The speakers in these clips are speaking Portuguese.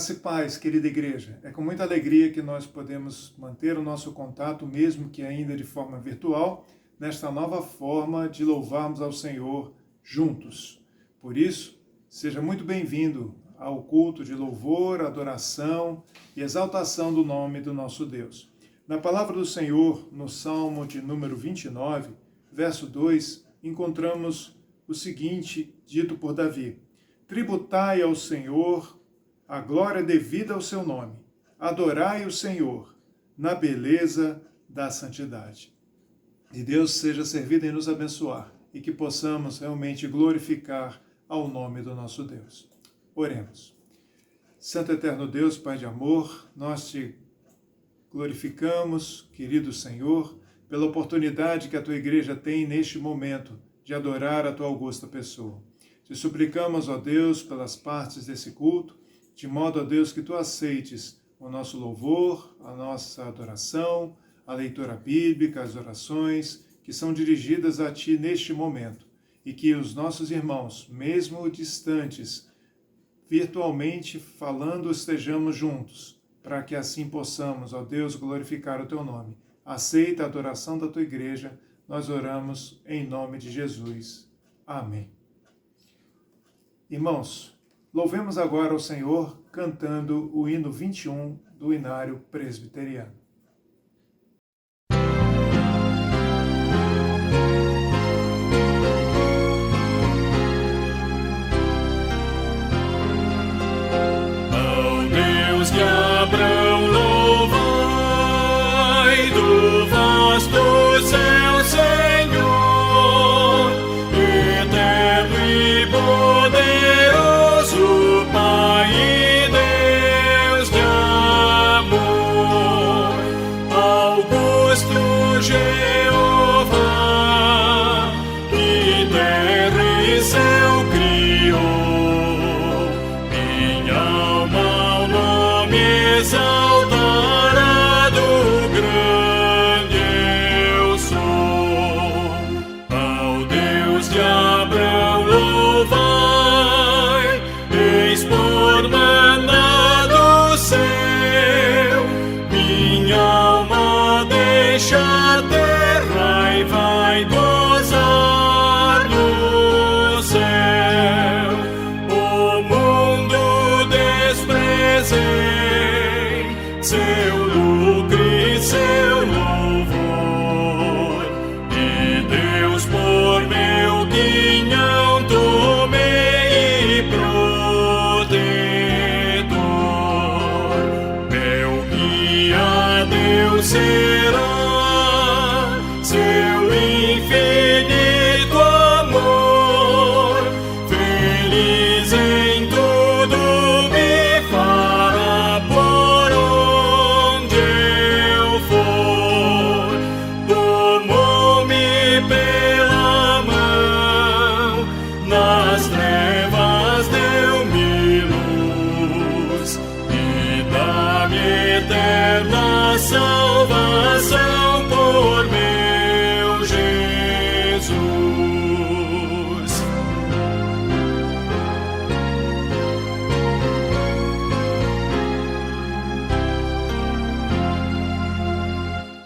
Graça e paz, querida igreja. É com muita alegria que nós podemos manter o nosso contato, mesmo que ainda de forma virtual, nesta nova forma de louvarmos ao Senhor juntos. Por isso, seja muito bem-vindo ao culto de louvor, adoração e exaltação do nome do nosso Deus. Na palavra do Senhor, no Salmo de número 29, verso 2, encontramos o seguinte, dito por Davi: tributai ao Senhor a glória devida ao seu nome. Adorai o Senhor na beleza da santidade. Que Deus seja servido em nos abençoar e que possamos realmente glorificar ao nome do nosso Deus. Oremos. Santo eterno Deus, Pai de amor, nós te glorificamos, querido Senhor, pela oportunidade que a tua igreja tem neste momento de adorar a tua augusta pessoa. Te suplicamos, ó Deus, pelas partes desse culto, de modo, ó Deus, que tu aceites o nosso louvor, a nossa adoração, a leitura bíblica, as orações que são dirigidas a ti neste momento, e que os nossos irmãos, mesmo distantes, virtualmente falando, estejamos juntos, para que assim possamos, ó Deus, glorificar o teu nome. Aceita a adoração da tua igreja, nós oramos em nome de Jesus. Amém. Irmãos, louvemos agora ao Senhor cantando o hino 21 do Inário Presbiteriano. Ao Deus de Abraão louvai, do vasto céu, Senhor, eterno e poderoso Pai e Deus de amor, augusto Jeová, que terra e céu criou, minha alma ao nome exaltará, do grande eu sou. Ao Deus de Abraão louvai, eis por maná do céu, minha alma deixa a terra e vai gozar no céu. O mundo desprezei, seu lucro e seu louvor, e Deus por meu guinhão tomei e protetor. Meu guia Deus será, seu infinito amor, feliz em tudo me fará por onde eu for. Tomou-me pela mão, nas trevas deu-me luz, e dá-me eterna salvação por meu Jesus.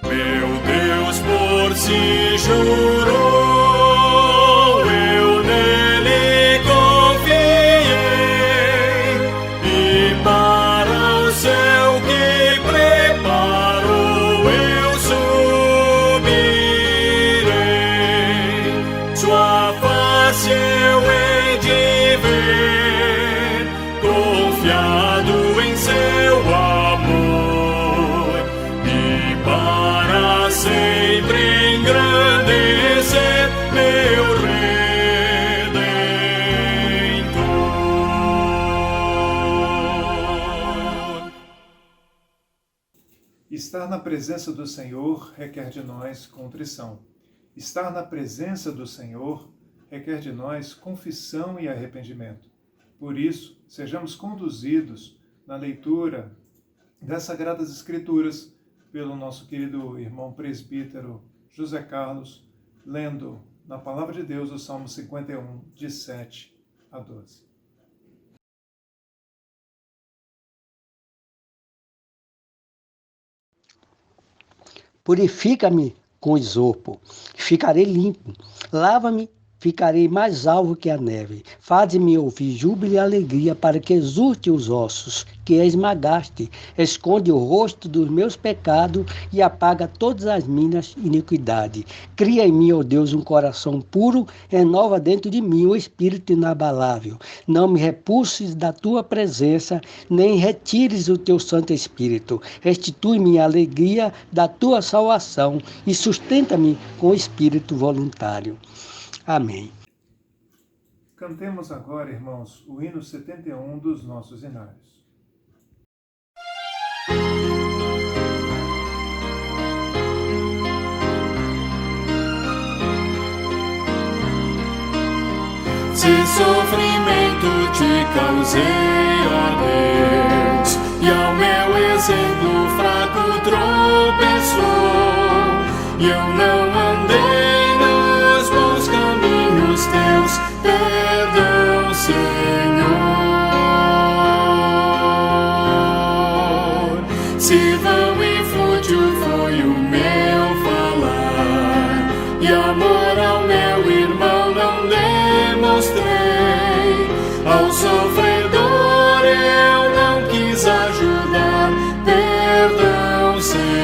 Meu Deus por si jurou, eu nele confiei, e para o céu que preparou eu subirei. Sua face eu hei de ver, confiado em seu amor, e para sempre engrandecer meu Redentor. Estar na presença do Senhor requer de nós contrição. Estar na presença do Senhor requer de nós confissão e arrependimento. Por isso, sejamos conduzidos na leitura das Sagradas Escrituras pelo nosso querido irmão presbítero José Carlos, lendo na Palavra de Deus o Salmo 51, de 7 a 12. Purifica-me com isopo, ficarei limpo. Lava-me, ficarei mais alvo que a neve. Faze-me ouvir júbilo e alegria, para que exulte os ossos que esmagaste. Esconde o rosto dos meus pecados e apaga todas as minhas iniquidades. Cria em mim, ó Deus, um coração puro, renova dentro de mim o espírito inabalável. Não me repulses da tua presença, nem retires o teu Santo Espírito. Restitui-me a alegria da tua salvação e sustenta-me com o espírito voluntário. Amém. Cantemos agora, irmãos, o hino 71 dos nossos hinários. Se sofrimento te causei, ó Deus, e ao meu exemplo fraco tropeçou, e eu não andei nos bons caminhos teus, perdão, Senhor. Se vão e fútil foi o meu falar, e amor ao meu irmão não demonstrei, ao sofredor eu não quis ajudar, perdão, Senhor.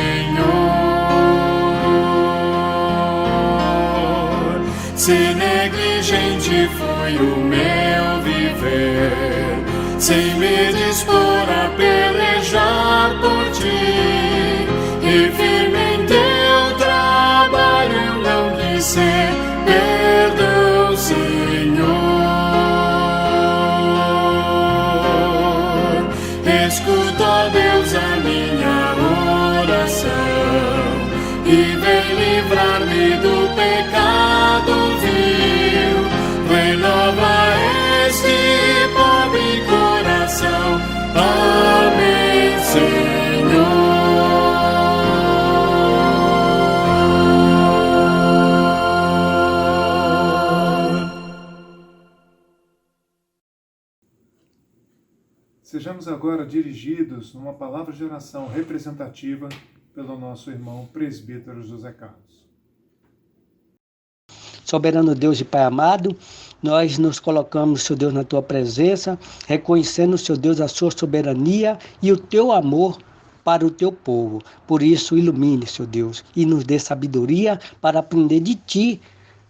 Se negligente foi o meu viver, sem me dispor a pelejar por ti, e firme em teu trabalho eu não quis ser, perdão, Senhor. Escuta, ó Deus, a minha oração, e vem livrar-me do pecado vil. Renova este pobre coração. Amém, Senhor. Sejamos agora dirigidos numa palavra de oração representativa pelo nosso irmão presbítero José Carlos. Soberano Deus e Pai amado, nós nos colocamos, Senhor Deus, na Tua presença, reconhecendo, Senhor Deus, a Sua soberania e o Teu amor para o Teu povo. Por isso, ilumine, Senhor Deus, e nos dê sabedoria para aprender de Ti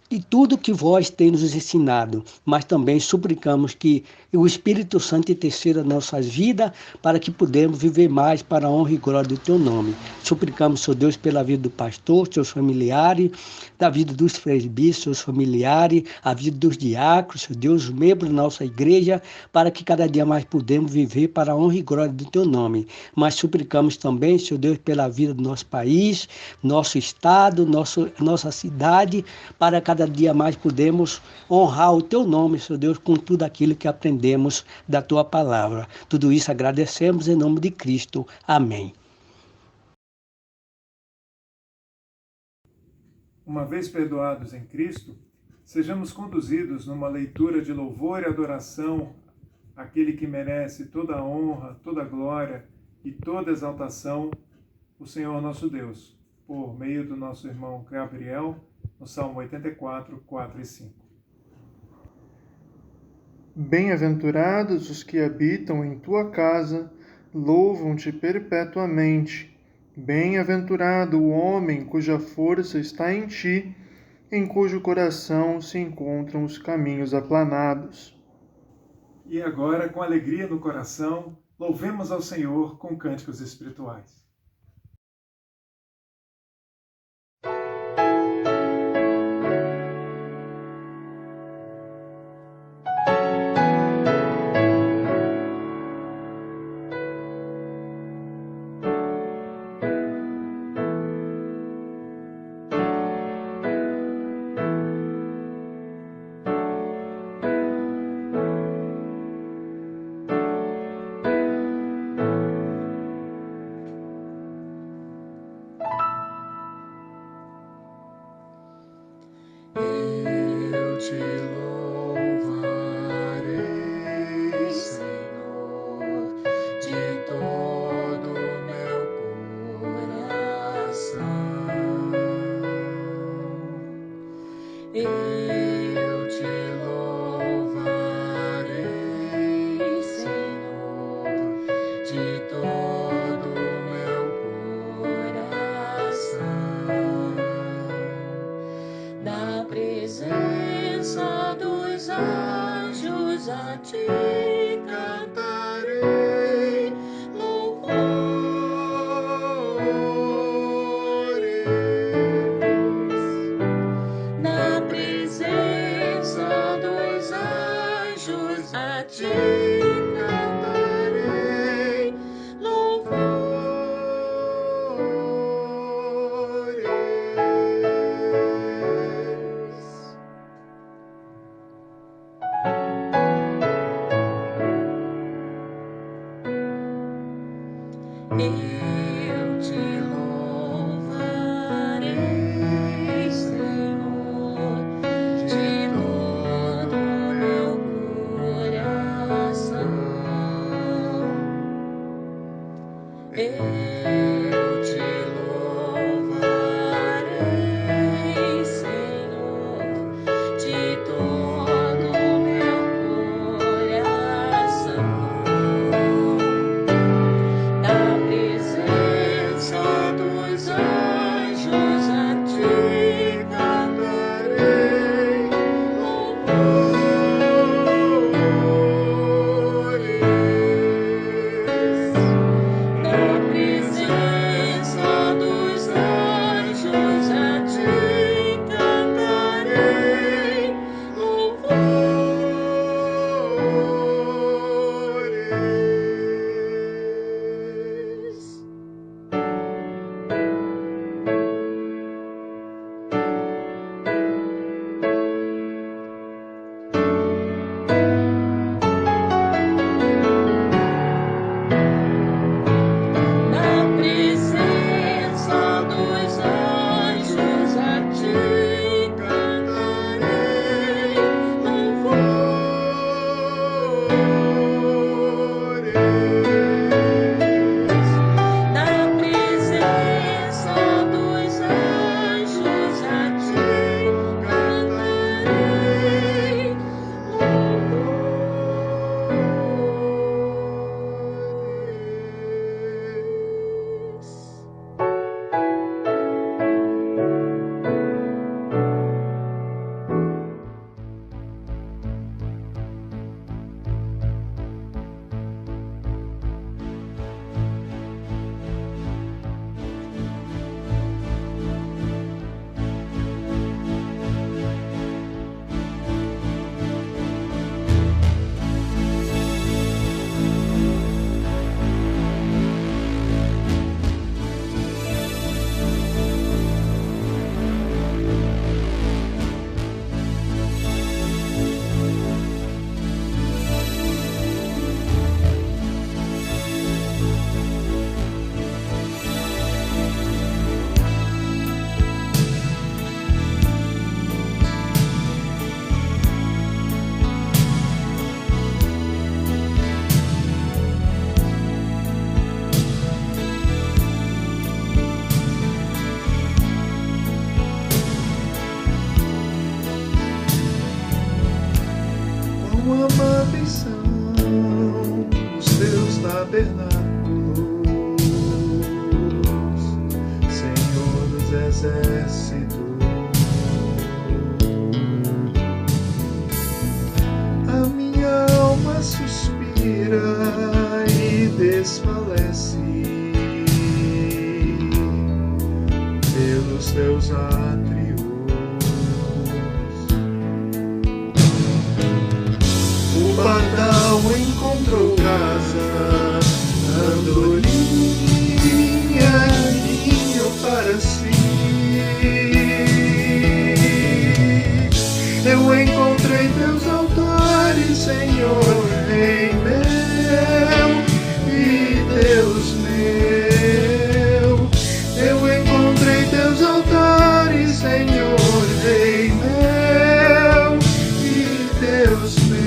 e tudo que vós tem nos ensinado, mas também suplicamos que o Espírito Santo interceda nossas vidas para que podemos viver mais para a honra e glória do Teu nome. Suplicamos, Senhor Deus, pela vida do pastor, seus familiares, da vida dos presbíteros, seus familiares, a vida dos diáconos, Senhor Deus, os membros da nossa igreja, para que cada dia mais podemos viver para a honra e glória do Teu nome. Mas suplicamos também, Senhor Deus, pela vida do nosso país, nosso estado, nossa cidade, para cada dia mais podemos honrar o Teu nome, Senhor Deus, com tudo aquilo que aprendemos da Tua palavra. Tudo isso agradecemos em nome de Cristo. Amém. Uma vez perdoados em Cristo, sejamos conduzidos numa leitura de louvor e adoração àquele que merece toda a honra, toda a glória e toda a exaltação, o Senhor nosso Deus, por meio do nosso irmão Gabriel, no Salmo 84, 4 e 5. Bem-aventurados os que habitam em tua casa, louvam-te perpetuamente. Bem-aventurado o homem cuja força está em ti, em cujo coração se encontram os caminhos aplanados. E agora, com alegria no coração, louvemos ao Senhor com cânticos espirituais. Na presença dos anjos a ti cantarei louvores. Eu te louvarei, Senhor, de todo meu coração. Eu te louvarei, Senhor, de todo meu coração. Na presença dos anjos a ti cantarei louvores. Na presença dos anjos a ti cantarei louvores. Na presença dos anjos a ti cantarei louvores. Na presença dos anjos a ti cantarei louvores. Quão amáveis são os teus tabernáculos, Senhor dos exércitos. A minha alma suspira e desfalece pelos teus átrios. O pardal encontrou casa, andorinha, ninho para si. Eu encontrei teus altares, Senhor, Rei meu e Deus meu. Eu encontrei teus altares, Senhor, Rei meu e Deus meu.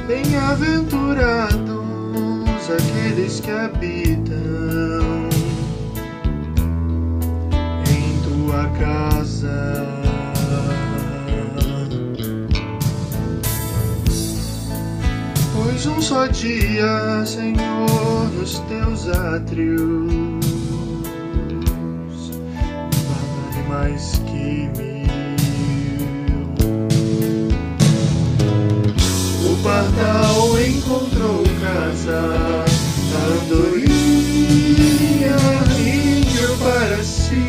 Bem-aventurados aqueles que habitam em tua casa, pois um só dia, Senhor, nos teus átrios vale mais que 1000. O pardal encontrou casa, a andorinha ninho para si.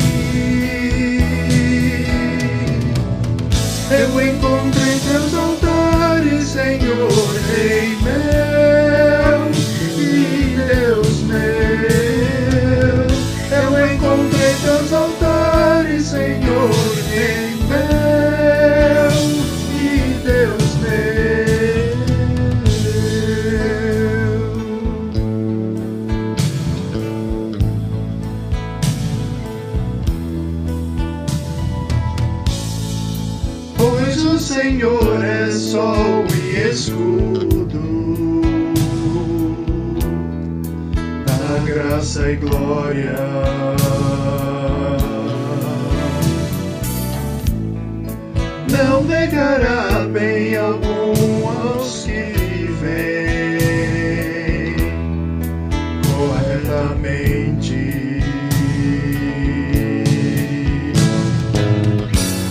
Eu encontrei teus altares, Senhor, Rei meu e Deus meu. Eu encontrei teus altares, Senhor, Rei meu e Deus meu. Pois o Senhor é sol e escudo, dá graça e glória. Não negará bem algum aos que vivem corretamente.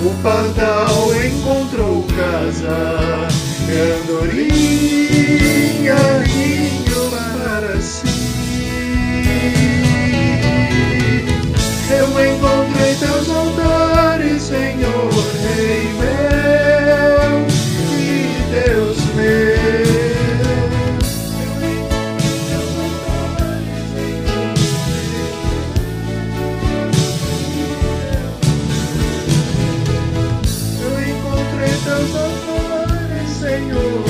O pardal encontrou casa, e a andorinha ninho para si. Eu encontrei teus altares, Senhor, Rei meu e Deus meu. Eu encontrei teus altares, Senhor.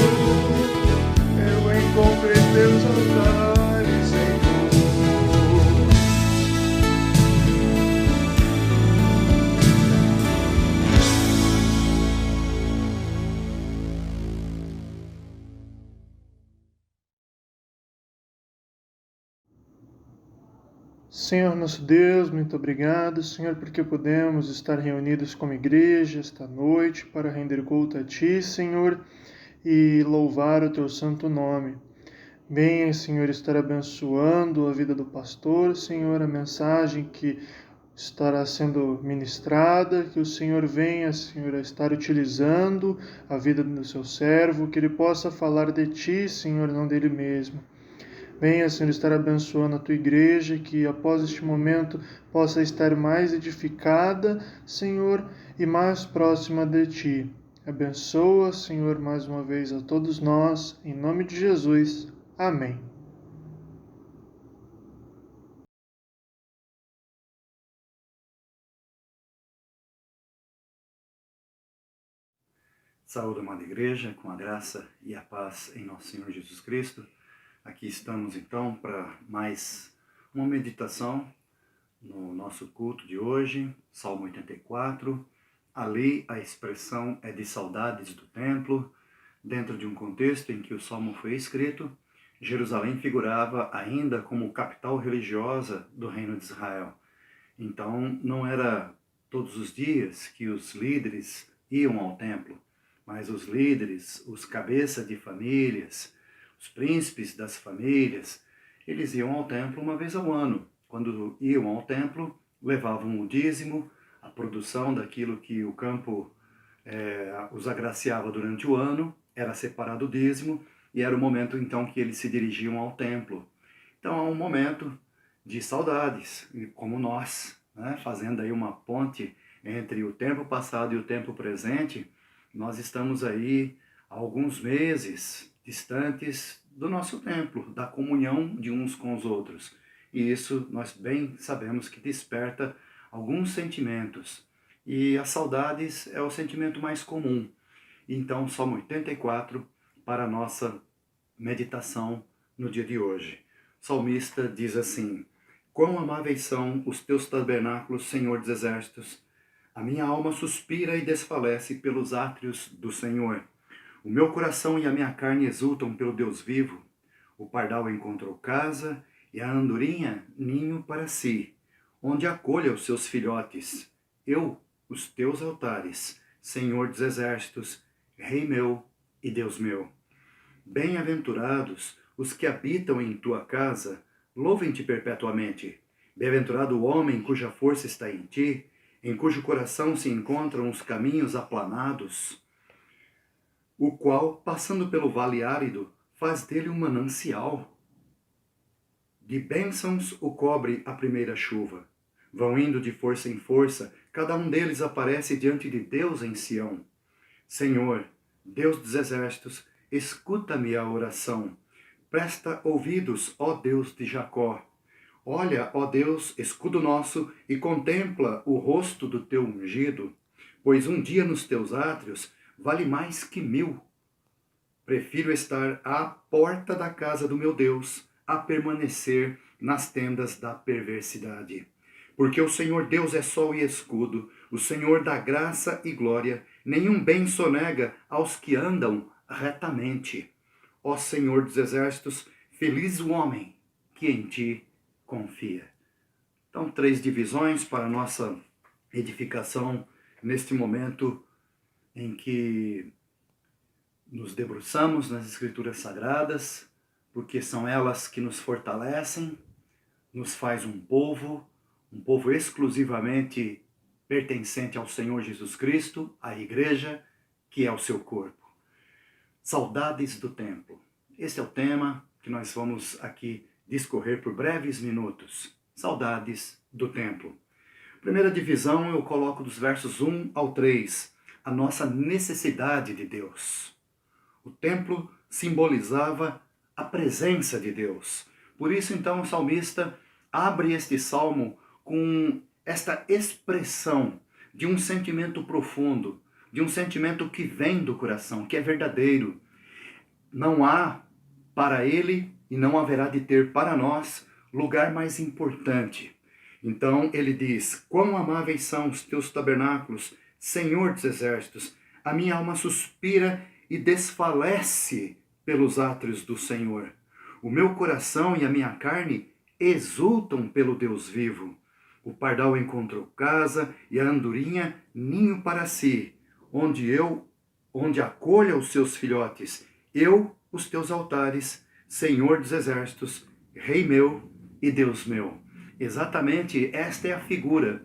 Eu encontrei teus altares, Senhor. Senhor nosso Deus, muito obrigado, Senhor, porque podemos estar reunidos como igreja esta noite para render culto a Ti, Senhor, e louvar o Teu santo nome. Venha, Senhor, estar abençoando a vida do pastor, Senhor, a mensagem que estará sendo ministrada, que o Senhor venha, Senhor, a estar utilizando a vida do seu servo, que ele possa falar de Ti, Senhor, não dele mesmo. Venha, Senhor, estar abençoando a Tua igreja, que após este momento possa estar mais edificada, Senhor, e mais próxima de Ti. Abençoa, Senhor, mais uma vez a todos nós, em nome de Jesus. Amém. Saúde, amada igreja, com a graça e a paz em nosso Senhor Jesus Cristo. Aqui estamos então para mais uma meditação no nosso culto de hoje, Salmo 84. Ali a expressão é de saudades do templo. Dentro de um contexto em que o Salmo foi escrito, Jerusalém figurava ainda como capital religiosa do reino de Israel. Então não era todos os dias que os líderes iam ao templo, mas os líderes, os cabeças de famílias, os príncipes das famílias, eles iam ao templo uma vez ao ano. Quando iam ao templo, levavam o dízimo, a produção daquilo que o campo os agraciava durante o ano, era separado o dízimo, e era o momento então que eles se dirigiam ao templo. Então é um momento de saudades, como nós, né, fazendo aí uma ponte entre o tempo passado e o tempo presente, nós estamos aí há alguns meses distantes do nosso templo, da comunhão de uns com os outros. E isso nós bem sabemos que desperta alguns sentimentos. E as saudades é o sentimento mais comum. Então, Salmo 84 para a nossa meditação no dia de hoje. O salmista diz assim: quão amáveis são os teus tabernáculos, Senhor dos exércitos! A minha alma suspira e desfalece pelos átrios do Senhor. O meu coração e a minha carne exultam pelo Deus vivo. O pardal encontrou casa e a andorinha ninho para si, onde acolha os seus filhotes. Eu, os teus altares, Senhor dos exércitos, Rei meu e Deus meu. Bem-aventurados os que habitam em tua casa, louvem-te perpetuamente. Bem-aventurado o homem cuja força está em ti, em cujo coração se encontram os caminhos aplanados, o qual, passando pelo vale árido, faz dele um manancial. De bênçãos o cobre a primeira chuva. Vão indo de força em força, cada um deles aparece diante de Deus em Sião. Senhor, Deus dos exércitos, escuta-me a oração. Presta ouvidos, ó Deus de Jacó. Olha, ó Deus, escudo nosso, e contempla o rosto do teu ungido, pois um dia nos teus átrios vale mais que 1000. Prefiro estar à porta da casa do meu Deus, a permanecer nas tendas da perversidade. Porque o Senhor Deus é sol e escudo, o Senhor dá graça e glória, nenhum bem sonega aos que andam retamente. Ó Senhor dos exércitos, feliz o homem que em ti confia. Então, 3 divisões para a nossa edificação neste momento em que nos debruçamos nas Escrituras Sagradas, porque são elas que nos fortalecem, nos faz um povo exclusivamente pertencente ao Senhor Jesus Cristo, à igreja, que é o seu corpo. Saudades do templo. Esse é o tema que nós vamos aqui discorrer por breves minutos. Saudades do templo. Primeira divisão eu coloco dos versos 1 ao 3, a nossa necessidade de Deus. O templo simbolizava a presença de Deus. Por isso, então, o salmista abre este salmo com esta expressão de um sentimento profundo, de um sentimento que vem do coração, que é verdadeiro. Não há para ele, e não haverá de ter para nós, lugar mais importante. Então ele diz: quão amáveis são os teus tabernáculos, Senhor dos exércitos, a minha alma suspira e desfalece pelos átrios do Senhor. O meu coração e a minha carne exultam pelo Deus vivo. O pardal encontrou casa e a andorinha ninho para si, onde acolha os seus filhotes. Eu, os teus altares, Senhor dos exércitos, Rei meu e Deus meu. Exatamente esta é a figura.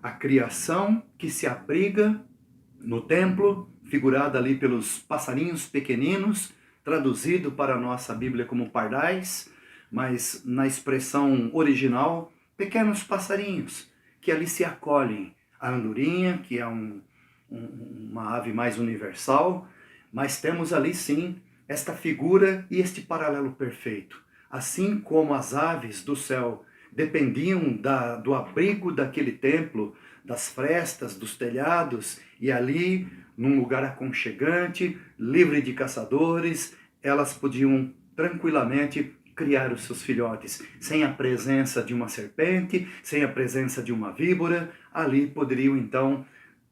A criação que se abriga no templo, figurada ali pelos passarinhos pequeninos, traduzido para a nossa Bíblia como pardais, mas na expressão original, pequenos passarinhos, que ali se acolhem. A andorinha, que é uma ave mais universal, mas temos ali sim esta figura e este paralelo perfeito. Assim como as aves do céu dependiam do abrigo daquele templo, das frestas, dos telhados, e ali, num lugar aconchegante, livre de caçadores, elas podiam tranquilamente criar os seus filhotes, sem a presença de uma serpente, sem a presença de uma víbora. Ali poderiam então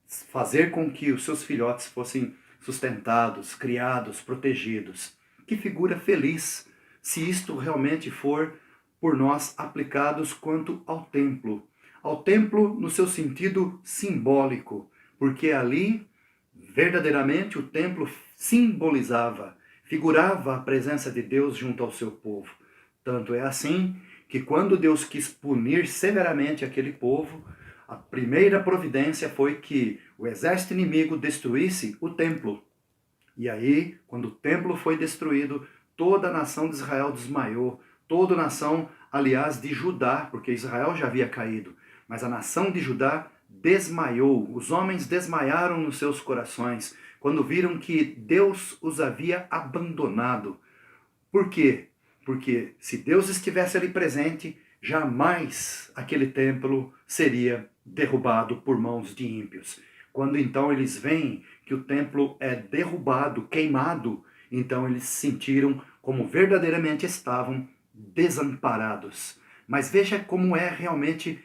fazer com que os seus filhotes fossem sustentados, criados, protegidos. Que figura feliz, se isto realmente for por nós aplicados quanto ao templo. Ao templo no seu sentido simbólico, porque ali, verdadeiramente, o templo simbolizava, figurava a presença de Deus junto ao seu povo. Tanto é assim que quando Deus quis punir severamente aquele povo, a primeira providência foi que o exército inimigo destruísse o templo. E aí, quando o templo foi destruído, toda a nação de Israel desmaiou. Toda a nação, aliás, de Judá, porque Israel já havia caído, mas a nação de Judá desmaiou. Os homens desmaiaram nos seus corações quando viram que Deus os havia abandonado. Por quê? Porque se Deus estivesse ali presente, jamais aquele templo seria derrubado por mãos de ímpios. Quando então eles veem que o templo é derrubado, queimado, então eles se sentiram como verdadeiramente estavam desamparados. Mas veja como é realmente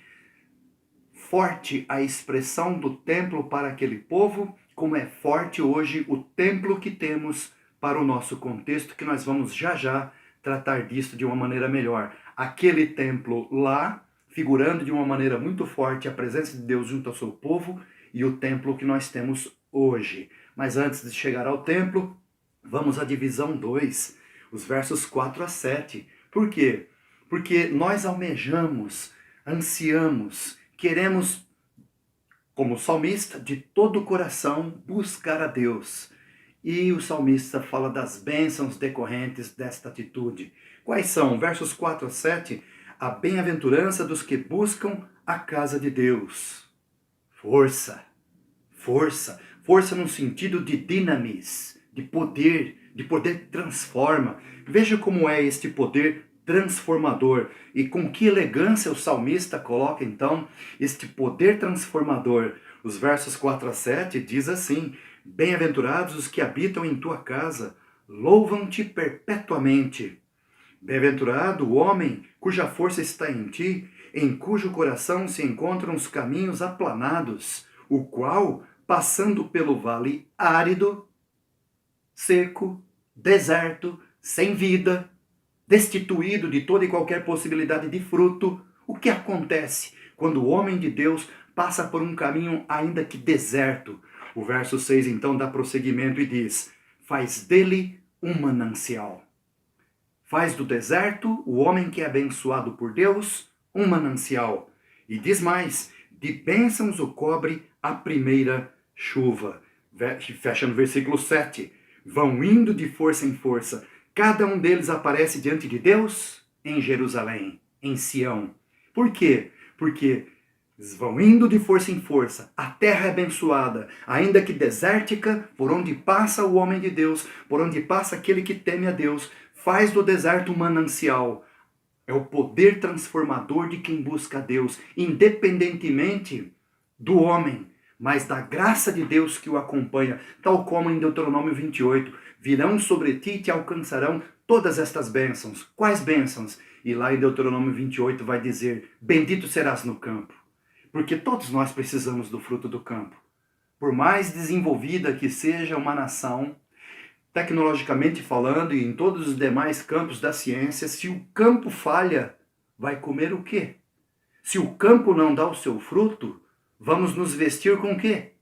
forte a expressão do templo para aquele povo, como é forte hoje o templo que temos para o nosso contexto, que nós vamos já tratar disso de uma maneira melhor. Aquele templo lá, figurando de uma maneira muito forte a presença de Deus junto ao seu povo, e o templo que nós temos hoje. Mas antes de chegar ao templo, vamos à divisão 2, os versos 4 a 7. Por quê? Porque nós almejamos, ansiamos, queremos como salmista, de todo o coração buscar a Deus. E o salmista fala das bênçãos decorrentes desta atitude. Quais são? Versos 4 a 7, a bem-aventurança dos que buscam a casa de Deus. Força, força, força no sentido de dinamis, de poder transforma. Veja como é este poder transformador e com que elegância o salmista coloca então este poder transformador. Os versos 4 a 7 diz assim: bem-aventurados os que habitam em tua casa, louvam-te perpetuamente. Bem-aventurado o homem cuja força está em ti, em cujo coração se encontram os caminhos aplanados, o qual, passando pelo vale árido, seco, deserto, sem vida, destituído de toda e qualquer possibilidade de fruto, o que acontece quando o homem de Deus passa por um caminho ainda que deserto? O verso 6 então dá prosseguimento e diz: faz dele um manancial. Faz do deserto, o homem que é abençoado por Deus, um manancial. E diz mais: de bênçãos o cobre a primeira chuva. Fecha no versículo 7. Vão indo de força em força. Cada um deles aparece diante de Deus em Jerusalém, em Sião. Por quê? Porque eles vão indo de força em força. A terra é abençoada, ainda que desértica, por onde passa o homem de Deus, por onde passa aquele que teme a Deus, faz do deserto um manancial. É o poder transformador de quem busca a Deus, independentemente do homem, mas da graça de Deus que o acompanha, tal como em Deuteronômio 28, virão sobre ti e te alcançarão todas estas bênçãos. Quais bênçãos? E lá em Deuteronômio 28 vai dizer: bendito serás no campo. Porque todos nós precisamos do fruto do campo. Por mais desenvolvida que seja uma nação, tecnologicamente falando e em todos os demais campos da ciência, se o campo falha, vai comer o quê? Se o campo não dá o seu fruto, vamos nos vestir com o quê?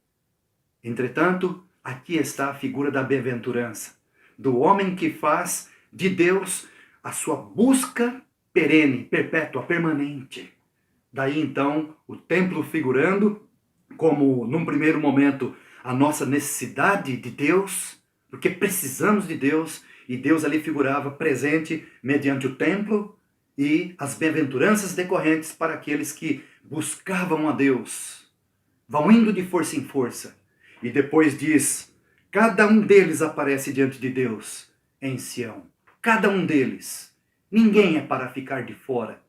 Entretanto, aqui está a figura da bem-aventurança, do homem que faz de Deus a sua busca perene, perpétua, permanente. Daí então o templo figurando como, num primeiro momento, a nossa necessidade de Deus, porque precisamos de Deus, e Deus ali figurava presente mediante o templo e as bem-aventuranças decorrentes para aqueles que buscavam a Deus. Vão indo de força em força. E depois diz: cada um deles aparece diante de Deus em Sião. Cada um deles. Ninguém é para ficar de fora.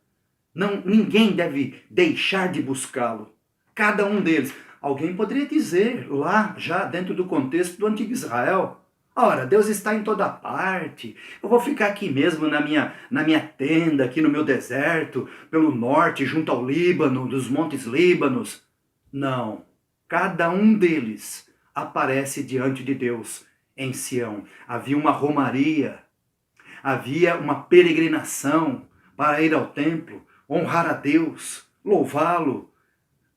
Não, ninguém deve deixar de buscá-lo. Cada um deles. Alguém poderia dizer lá, já dentro do contexto do antigo Israel: ora, Deus está em toda parte. Eu vou ficar aqui mesmo na minha tenda, aqui no meu deserto, pelo norte, junto ao Líbano, dos montes Líbanos. Não. Cada um deles aparece diante de Deus em Sião. Havia uma romaria, havia uma peregrinação para ir ao templo, honrar a Deus, louvá-lo.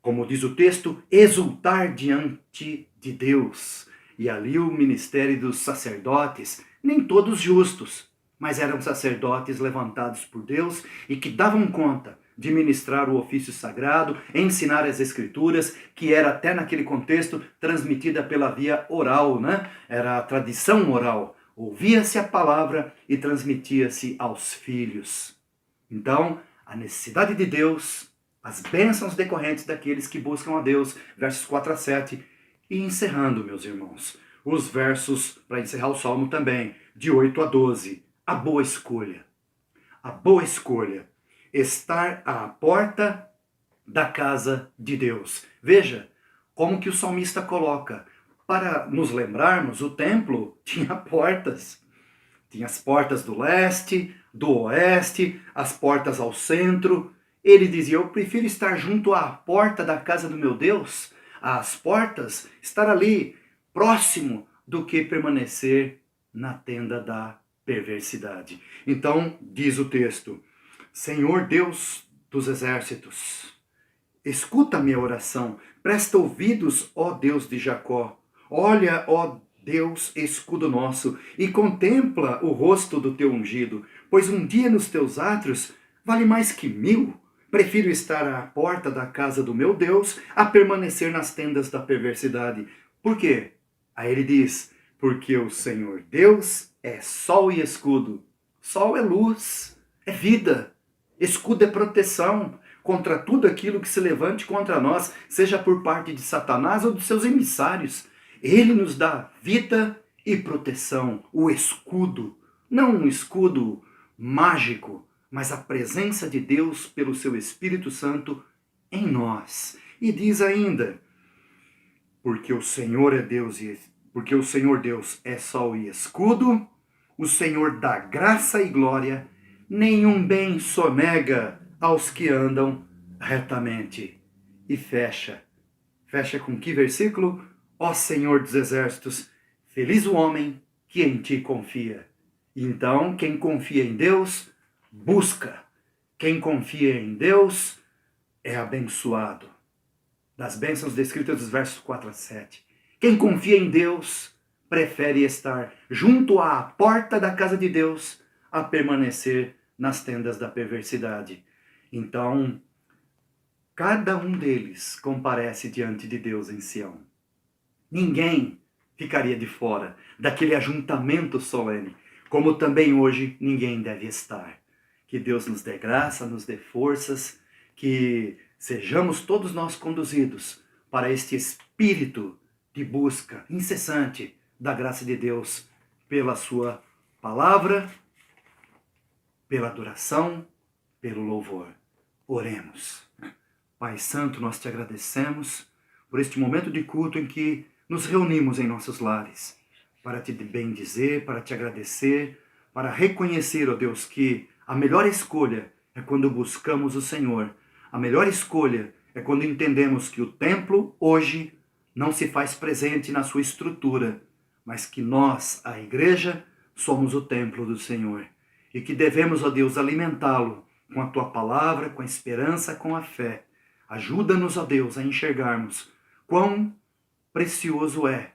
Como diz o texto, exultar diante de Deus. E ali o ministério dos sacerdotes, nem todos justos, mas eram sacerdotes levantados por Deus e que davam conta de ministrar o ofício sagrado, ensinar as escrituras, que era até naquele contexto transmitida pela via oral, né? Era a tradição oral. Ouvia-se a palavra e transmitia-se aos filhos. Então, a necessidade de Deus, as bênçãos decorrentes daqueles que buscam a Deus, versos 4 a 7, e encerrando, meus irmãos, os versos, para encerrar o Salmo também, de 8 a 12, a boa escolha. A boa escolha. Estar à porta da casa de Deus. Veja como que o salmista coloca. Para nos lembrarmos, o templo tinha portas. Tinha as portas do leste, do oeste, as portas ao centro. Ele dizia: eu prefiro estar junto à porta da casa do meu Deus, às portas, estar ali, próximo, do que permanecer na tenda da perversidade. Então, diz o texto: Senhor Deus dos exércitos, escuta a minha oração, presta ouvidos, ó Deus de Jacó. Olha, ó Deus, escudo nosso, e contempla o rosto do teu ungido, pois um dia nos teus átrios vale mais que 1000. Prefiro estar à porta da casa do meu Deus a permanecer nas tendas da perversidade. Por quê? Aí ele diz, porque o Senhor Deus é sol e escudo. Sol é luz, é vida. Escudo é proteção contra tudo aquilo que se levante contra nós, seja por parte de Satanás ou dos seus emissários. Ele nos dá vida e proteção, o escudo. Não um escudo mágico, mas a presença de Deus pelo seu Espírito Santo em nós. E diz ainda, porque o Senhor Deus é sol e escudo, o Senhor dá graça e glória, nenhum bem sonega aos que andam retamente. E fecha com que versículo? Ó Senhor dos exércitos, feliz o homem que em ti confia. Então, quem confia em Deus, busca. Quem confia em Deus é abençoado. Das bênçãos descritas dos versos 4 a 7. Quem confia em Deus prefere estar junto à porta da casa de Deus a permanecer nas tendas da perversidade. Então, cada um deles comparece diante de Deus em Sião. Ninguém ficaria de fora daquele ajuntamento solene, como também hoje ninguém deve estar. Que Deus nos dê graça, nos dê forças, que sejamos todos nós conduzidos para este espírito de busca incessante da graça de Deus pela sua palavra, pela adoração, pelo louvor. Oremos. Pai Santo, nós te agradecemos por este momento de culto em que nos reunimos em nossos lares, para te bendizer, para te agradecer, para reconhecer, ó Deus, que a melhor escolha é quando buscamos o Senhor. A melhor escolha é quando entendemos que o templo hoje não se faz presente na sua estrutura, mas que nós, a igreja, somos o templo do Senhor. E que devemos, ó Deus, alimentá-lo com a tua palavra, com a esperança, com a fé. Ajuda-nos, ó Deus, a enxergarmos quão precioso é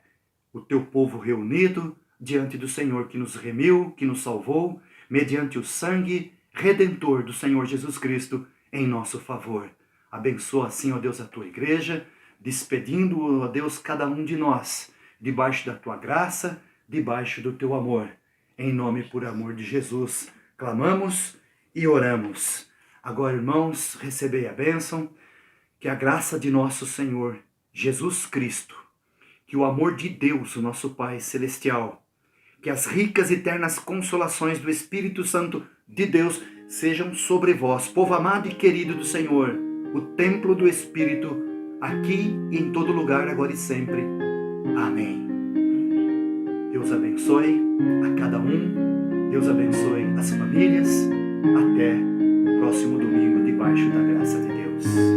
o teu povo reunido diante do Senhor que nos remiu, que nos salvou, mediante o sangue redentor do Senhor Jesus Cristo em nosso favor. Abençoa assim, ó Deus, a tua igreja, despedindo, ó Deus, cada um de nós, debaixo da tua graça, debaixo do teu amor. Em nome e por amor de Jesus, clamamos e oramos. Agora, irmãos, recebei a bênção, que a graça de nosso Senhor Jesus Cristo, que o amor de Deus, o nosso Pai Celestial, que as ricas e eternas consolações do Espírito Santo de Deus sejam sobre vós, povo amado e querido do Senhor, o templo do Espírito, aqui e em todo lugar, agora e sempre. Amém. Deus abençoe a cada um, Deus abençoe as famílias. Até o próximo domingo, debaixo da graça de Deus.